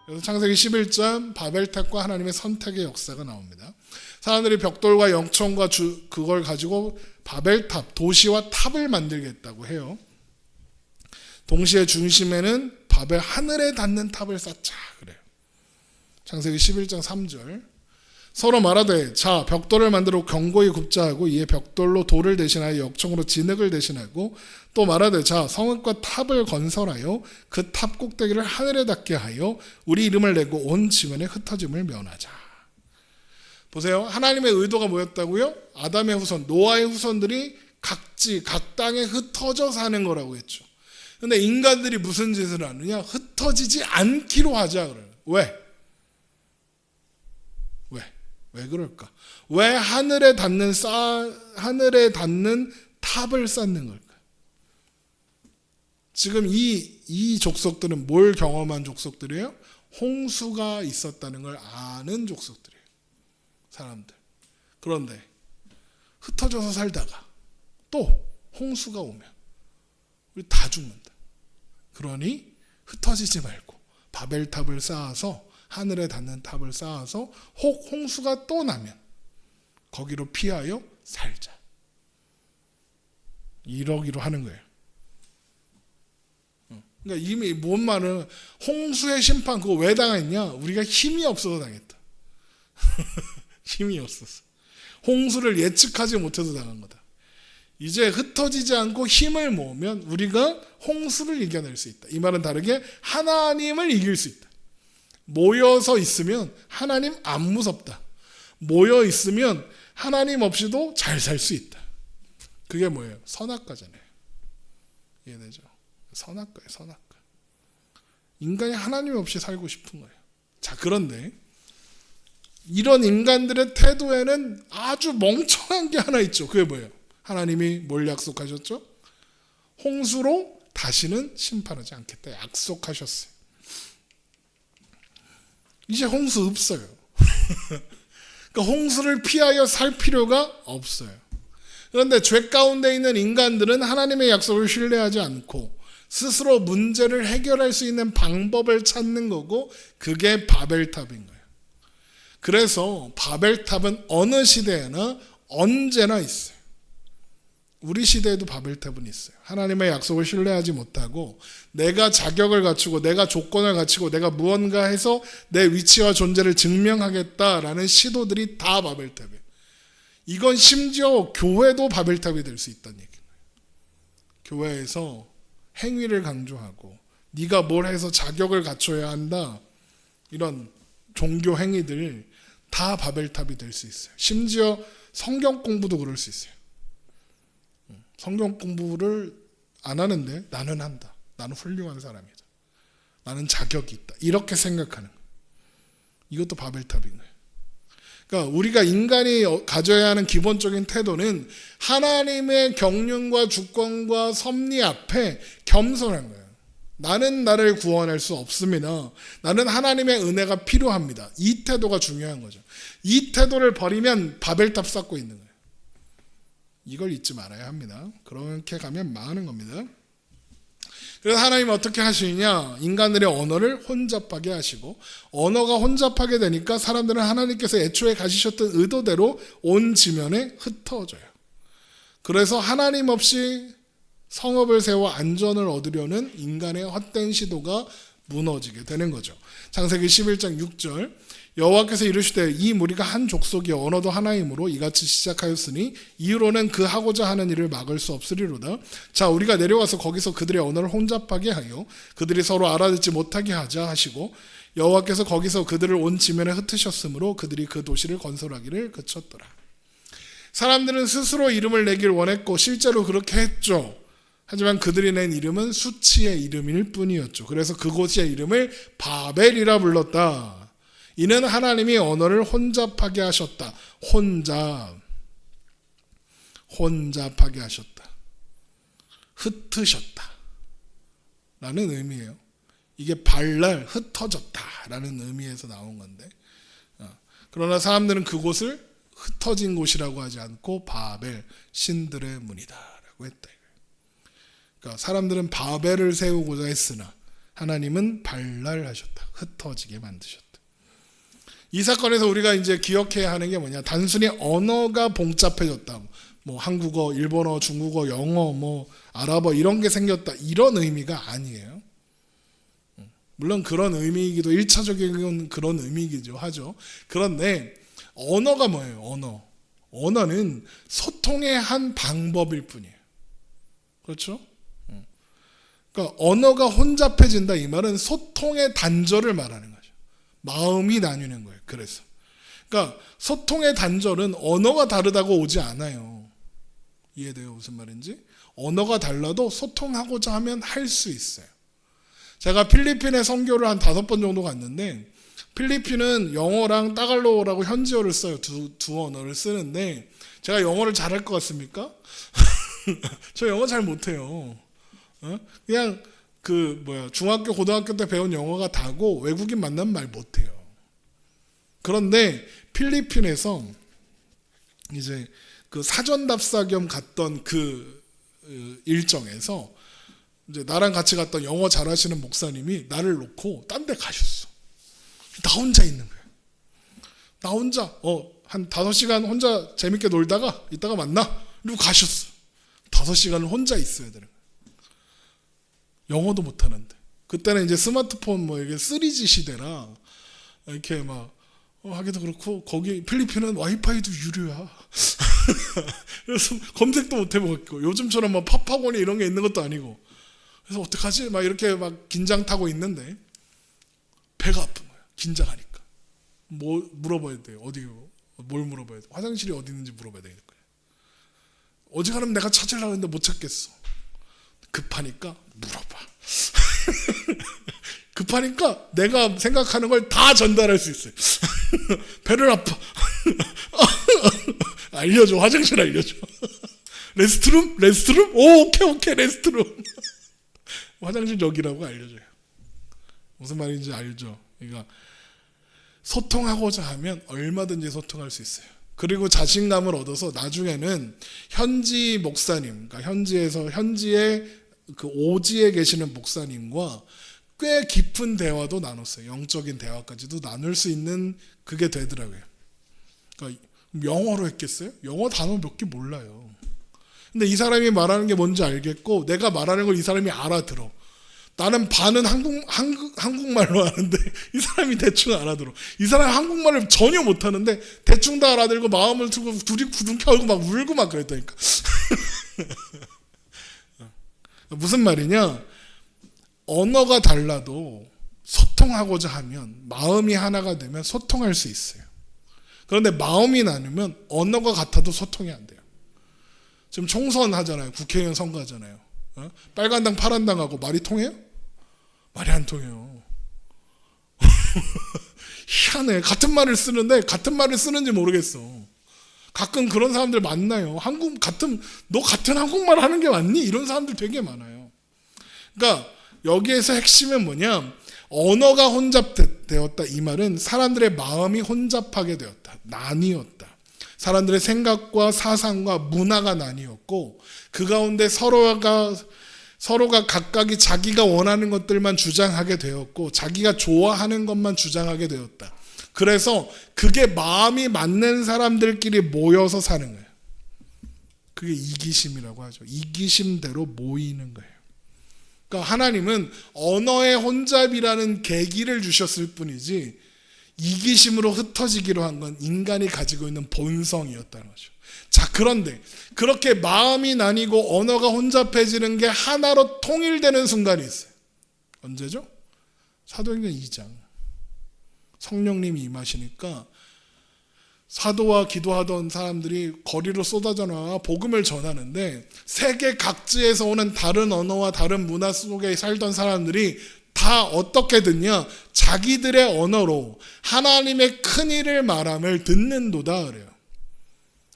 그래서 창세기 11장 바벨탑과 하나님의 선택의 역사가 나옵니다. 사람들이 벽돌과 영청과 그걸 가지고 바벨탑, 도시와 탑을 만들겠다고 해요. 동시에 중심에는 바벨 하늘에 닿는 탑을 쌓자 그래요. 창세기 11장 3절. 서로 말하되 자 벽돌을 만들어 견고히 굽자 하고 이에 벽돌로 돌을 대신하여 역청으로 진흙을 대신하고 또 말하되 자 성읍과 탑을 건설하여 그 탑 꼭대기를 하늘에 닿게 하여 우리 이름을 내고 온 지면에 흩어짐을 면하자. 보세요. 하나님의 의도가 뭐였다고요? 아담의 후손, 노아의 후손들이 각지 각 땅에 흩어져 사는 거라고 했죠. 근데 인간들이 무슨 짓을 하느냐? 흩어지지 않기로 하자 그래요. 왜? 왜 그럴까? 왜 하늘에 닿는 탑을 쌓는 걸까? 지금 이 족속들은 뭘 경험한 족속들이에요? 홍수가 있었다는 걸 아는 족속들이에요. 사람들. 그런데 흩어져서 살다가 또 홍수가 오면 우리 다 죽는다. 그러니 흩어지지 말고 바벨탑을 쌓아서 하늘에 닿는 탑을 쌓아서 혹 홍수가 또 나면 거기로 피하여 살자. 이러기로 하는 거예요. 그러니까 이미 뭔 말은 홍수의 심판 그거 왜 당했냐? 우리가 힘이 없어서 당했다. 힘이 없었어. 홍수를 예측하지 못해서 당한 거다. 이제 흩어지지 않고 힘을 모으면 우리가 홍수를 이겨낼 수 있다. 이 말은 다르게 하나님을 이길 수 있다. 모여서 있으면 하나님 안 무섭다. 모여 있으면 하나님 없이도 잘 살 수 있다. 그게 뭐예요? 선악과잖아요. 이해되죠? 선악과예요, 선악과. 인간이 하나님 없이 살고 싶은 거예요. 자, 그런데 이런 인간들의 태도에는 아주 멍청한 게 하나 있죠. 그게 뭐예요? 하나님이 뭘 약속하셨죠? 홍수로 다시는 심판하지 않겠다 약속하셨어요. 이제 홍수 없어요. 그러니까 홍수를 피하여 살 필요가 없어요. 그런데 죄 가운데 있는 인간들은 하나님의 약속을 신뢰하지 않고 스스로 문제를 해결할 수 있는 방법을 찾는 거고 그게 바벨탑인 거예요. 그래서 바벨탑은 어느 시대에나 언제나 있어요. 우리 시대에도 바벨탑은 있어요. 하나님의 약속을 신뢰하지 못하고 내가 자격을 갖추고 내가 조건을 갖추고 내가 무언가 해서 내 위치와 존재를 증명하겠다라는 시도들이 다 바벨탑이에요. 이건 심지어 교회도 바벨탑이 될 수 있다는 얘기예요. 교회에서 행위를 강조하고 네가 뭘 해서 자격을 갖춰야 한다. 이런 종교 행위들 다 바벨탑이 될 수 있어요. 심지어 성경 공부도 그럴 수 있어요. 성경 공부를 안 하는데 나는 한다. 나는 훌륭한 사람이다. 나는 자격이 있다. 이렇게 생각하는 거예요. 이것도 바벨탑인 거예요. 그러니까 우리가 인간이 가져야 하는 기본적인 태도는 하나님의 경륜과 주권과 섭리 앞에 겸손한 거예요. 나는 나를 구원할 수 없습니다. 나는 하나님의 은혜가 필요합니다. 이 태도가 중요한 거죠. 이 태도를 버리면 바벨탑 쌓고 있는 거예요. 이걸 잊지 말아야 합니다. 그렇게 가면 망하는 겁니다. 그래서 하나님은 어떻게 하시느냐? 인간들의 언어를 혼잡하게 하시고 언어가 혼잡하게 되니까 사람들은 하나님께서 애초에 가지셨던 의도대로 온 지면에 흩어져요. 그래서 하나님 없이 성읍을 세워 안전을 얻으려는 인간의 헛된 시도가 무너지게 되는 거죠. 창세기 11장 6절 여호와께서 이르시되 이 무리가 한 족속이 언어도 하나이므로 이같이 시작하였으니 이후로는 그 하고자 하는 일을 막을 수 없으리로다. 자 우리가 내려와서 거기서 그들의 언어를 혼잡하게 하여 그들이 서로 알아듣지 못하게 하자 하시고 여호와께서 거기서 그들을 온 지면에 흩으셨으므로 그들이 그 도시를 건설하기를 그쳤더라. 사람들은 스스로 이름을 내길 원했고 실제로 그렇게 했죠. 하지만 그들이 낸 이름은 수치의 이름일 뿐이었죠. 그래서 그곳의 이름을 바벨이라 불렀다. 이는 하나님이 언어를 혼잡하게 하셨다. 혼잡하게 하셨다. 흩으셨다. 라는 의미예요. 이게 발랄, 흩어졌다. 라는 의미에서 나온 건데. 그러나 사람들은 그곳을 흩어진 곳이라고 하지 않고 바벨, 신들의 문이다. 라고 했다. 그러니까 사람들은 바벨을 세우고자 했으나 하나님은 발랄하셨다. 흩어지게 만드셨다. 이 사건에서 우리가 이제 기억해야 하는 게 뭐냐? 단순히 언어가 복잡해졌다. 뭐 한국어, 일본어, 중국어, 영어, 뭐 아랍어 이런 게 생겼다. 이런 의미가 아니에요. 물론 그런 의미이기도 1차적인 그런 의미이기도 하죠. 그런데 언어가 뭐예요? 언어는 소통의 한 방법일 뿐이에요. 그렇죠? 그러니까 언어가 혼잡해진다 이 말은 소통의 단절을 말하는 거죠. 마음이 나뉘는 거예요. 그래서 그러니까 소통의 단절은 언어가 다르다고 오지 않아요. 이해돼요? 무슨 말인지? 언어가 달라도 소통하고자 하면 할 수 있어요. 제가 필리핀에 선교를 한 5번 정도 갔는데 필리핀은 영어랑 따갈로그라고 현지어를 써요. 두 언어를 쓰는데 제가 영어를 잘할 것 같습니까? 저 영어 잘 못해요. 그냥 중학교 고등학교 때 배운 영어가 다고 외국인 만나면 말 못해요. 그런데 필리핀에서 이제 그 사전답사 겸 갔던 그 일정에서 이제 나랑 같이 갔던 영어 잘하시는 목사님이 나를 놓고 딴 데 가셨어. 나 혼자 있는 거예요. 나 혼자 한 5시간 혼자 재밌게 놀다가 이따가 만나? 이러고 가셨어. 5시간을 혼자 있어야 되는 거예요. 영어도 못하는데. 그때는 이제 스마트폰 뭐 이게 3G 시대라 이렇게 막 하기도 그렇고 거기 필리핀은 와이파이도 유료야. 그래서 검색도 못 해보겠고 요즘처럼 막 팝학원이 이런 게 있는 것도 아니고 그래서 어떡하지? 막 이렇게 막 긴장 타고 있는데 배가 아픈 거야. 긴장하니까. 뭐 물어봐야 돼요. 뭘 물어봐야 돼? 화장실이 어디 있는지 물어봐야 되는 거야. 어지간하면 내가 찾으려고 했는데 못 찾겠어. 급하니까 물어봐. 급하니까 내가 생각하는 걸 다 전달할 수 있어요. 배를 아파. 알려줘. 화장실 알려줘. 레스트룸? 오, 오케이 레스트룸. 화장실 여기라고 알려줘요. 무슨 말인지 알죠? 그러니까 소통하고자 하면 얼마든지 소통할 수 있어요. 그리고 자신감을 얻어서 나중에는 현지 목사님, 그러니까 현지의 그 오지에 계시는 목사님과 꽤 깊은 대화도 나눴어요. 영적인 대화까지도 나눌 수 있는 그게 되더라고요. 그러니까 영어로 했겠어요? 영어 단어 몇 개 몰라요. 근데 이 사람이 말하는 게 뭔지 알겠고 내가 말하는 걸 이 사람이 알아들어. 나는 반은 한국말로 하는데 이 사람이 대충 알아들어. 이 사람이 한국말을 전혀 못하는데 대충 다 알아들고 마음을 두고 둘이 구둥켜고 막 울고 막 그랬다니까. 무슨 말이냐? 언어가 달라도 소통하고자 하면 마음이 하나가 되면 소통할 수 있어요. 그런데 마음이 나누면 언어가 같아도 소통이 안 돼요. 지금 총선 하잖아요. 국회의원 선거하잖아요. 빨간당 파란당하고 말이 통해요? 말이 안 통해요. 희한해. 같은 말을 쓰는데 같은 말을 쓰는지 모르겠어. 가끔 그런 사람들 만나요. 너 같은 한국말 하는 게 맞니? 이런 사람들 되게 많아요. 그러니까 여기에서 핵심은 뭐냐? 언어가 혼잡되었다. 이 말은 사람들의 마음이 혼잡하게 되었다. 나뉘었다. 사람들의 생각과 사상과 문화가 나뉘었고 그 가운데 서로가 각각이 자기가 원하는 것들만 주장하게 되었고 자기가 좋아하는 것만 주장하게 되었다. 그래서 그게 마음이 맞는 사람들끼리 모여서 사는 거예요. 그게 이기심이라고 하죠. 이기심대로 모이는 거예요. 그러니까 하나님은 언어의 혼잡이라는 계기를 주셨을 뿐이지 이기심으로 흩어지기로 한 건 인간이 가지고 있는 본성이었다는 거죠. 자, 그런데 그렇게 마음이 나뉘고 언어가 혼잡해지는 게 하나로 통일되는 순간이 있어요. 언제죠? 사도행전 2장. 성령님이 임하시니까 사도와 기도하던 사람들이 거리로 쏟아져 나와 복음을 전하는데 세계 각지에서 오는 다른 언어와 다른 문화 속에 살던 사람들이 다 어떻게 듣냐? 자기들의 언어로 하나님의 큰 일을 말함을 듣는도다 그래요.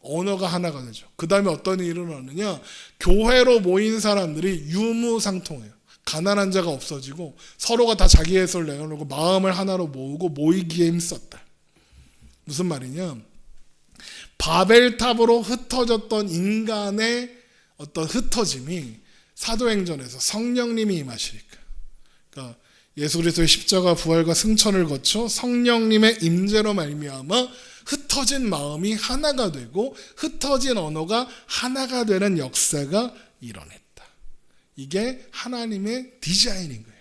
언어가 하나가 되죠. 그 다음에 어떤 일이 일어나느냐? 교회로 모인 사람들이 유무상통해요. 가난한 자가 없어지고 서로가 다 자기 해설 내놓고 마음을 하나로 모으고 모이기에 힘썼다. 무슨 말이냐? 바벨탑으로 흩어졌던 인간의 어떤 흩어짐이 사도행전에서 성령님이 임하시니까, 그러니까 예수 그리스도의 십자가 부활과 승천을 거쳐 성령님의 임재로 말미암아 흩어진 마음이 하나가 되고 흩어진 언어가 하나가 되는 역사가 일어났다. 이게 하나님의 디자인인 거예요.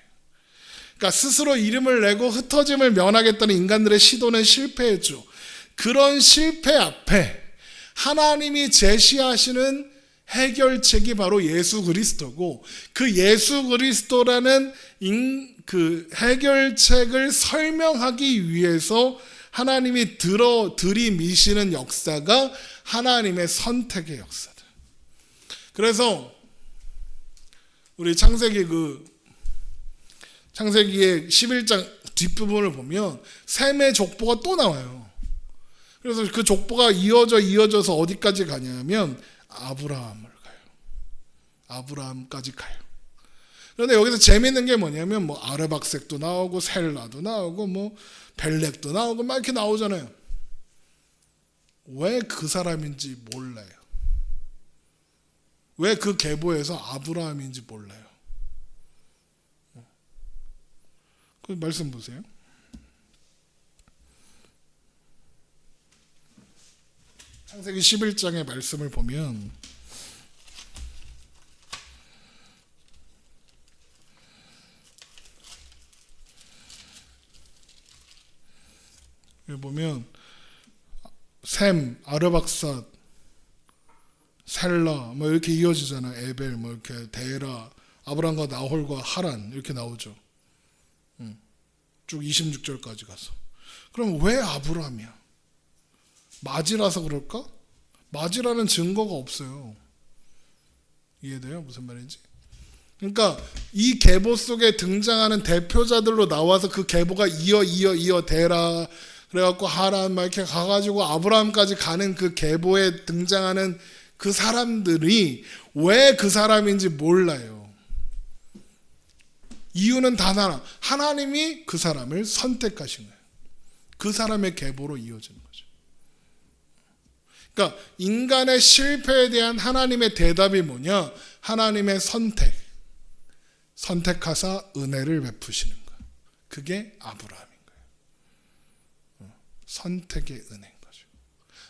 그러니까 스스로 이름을 내고 흩어짐을 면하겠다는 인간들의 시도는 실패했죠. 그런 실패 앞에 하나님이 제시하시는 해결책이 바로 예수 그리스도고, 그 예수 그리스도라는 그 해결책을 설명하기 위해서 하나님이 들이미시는 역사가 하나님의 선택의 역사다. 그래서 우리 창세기의 11장 뒷부분을 보면 셈의 족보가 또 나와요. 그래서 그 족보가 이어져서 어디까지 가냐면 아브라함을 가요. 아브라함까지 가요. 그런데 여기서 재밌는 게 뭐냐면 뭐 아르박색도 나오고 셀라도 나오고 뭐 벨렉도 나오고 막 이렇게 나오잖아요. 왜 그 사람인지 몰라요. 왜 그 계보에서 아브라함인지 몰라요. 그 말씀 보세요. 창세기 11장의 말씀을 보면 여기 보면 셈, 아르박삿, 셀라 뭐 이렇게 이어지잖아요. 에벨 뭐 이렇게 데라, 아브람과 나홀과 하란 이렇게 나오죠. 쭉 26절까지 가서. 그럼 왜 아브라함이야? 맞이라서 그럴까? 맞이라는 증거가 없어요. 이해돼요? 무슨 말인지? 그러니까 이 계보 속에 등장하는 대표자들로 나와서 그 계보가 이어 데라 그래갖고 하란 막 이렇게 가가지고 아브라함까지 가는 그 계보에 등장하는 그 사람들이 왜 그 사람인지 몰라요. 이유는 단 하나. 하나님이 그 사람을 선택하신 거예요. 그 사람의 계보로 이어지는 거죠. 그러니까 인간의 실패에 대한 하나님의 대답이 뭐냐? 하나님의 선택하사 은혜를 베푸시는 거예요. 그게 아브라함인 거예요. 선택의 은혜인 거죠.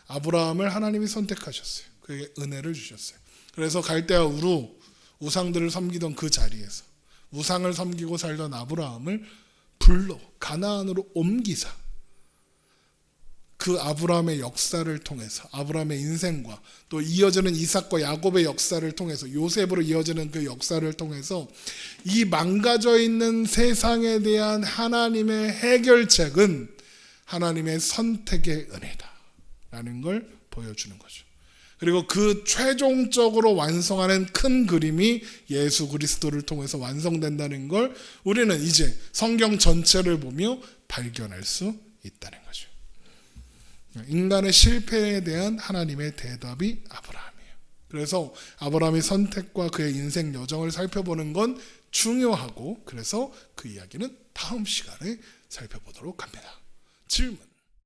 아브라함을 하나님이 선택하셨어요. 그에게 은혜를 주셨어요. 그래서 갈대아 우루 우상들을 섬기던 그 자리에서 우상을 섬기고 살던 아브라함을 불러 가나안으로 옮기사 그 아브라함의 역사를 통해서 아브라함의 인생과 또 이어지는 이삭과 야곱의 역사를 통해서 요셉으로 이어지는 그 역사를 통해서 이 망가져 있는 세상에 대한 하나님의 해결책은 하나님의 선택의 은혜다라는 걸 보여주는 거죠. 그리고 그 최종적으로 완성하는 큰 그림이 예수 그리스도를 통해서 완성된다는 걸 우리는 이제 성경 전체를 보며 발견할 수 있다는 거죠. 인간의 실패에 대한 하나님의 대답이 아브라함이에요. 그래서 아브라함의 선택과 그의 인생 여정을 살펴보는 건 중요하고, 그래서 그 이야기는 다음 시간에 살펴보도록 합니다. 질문.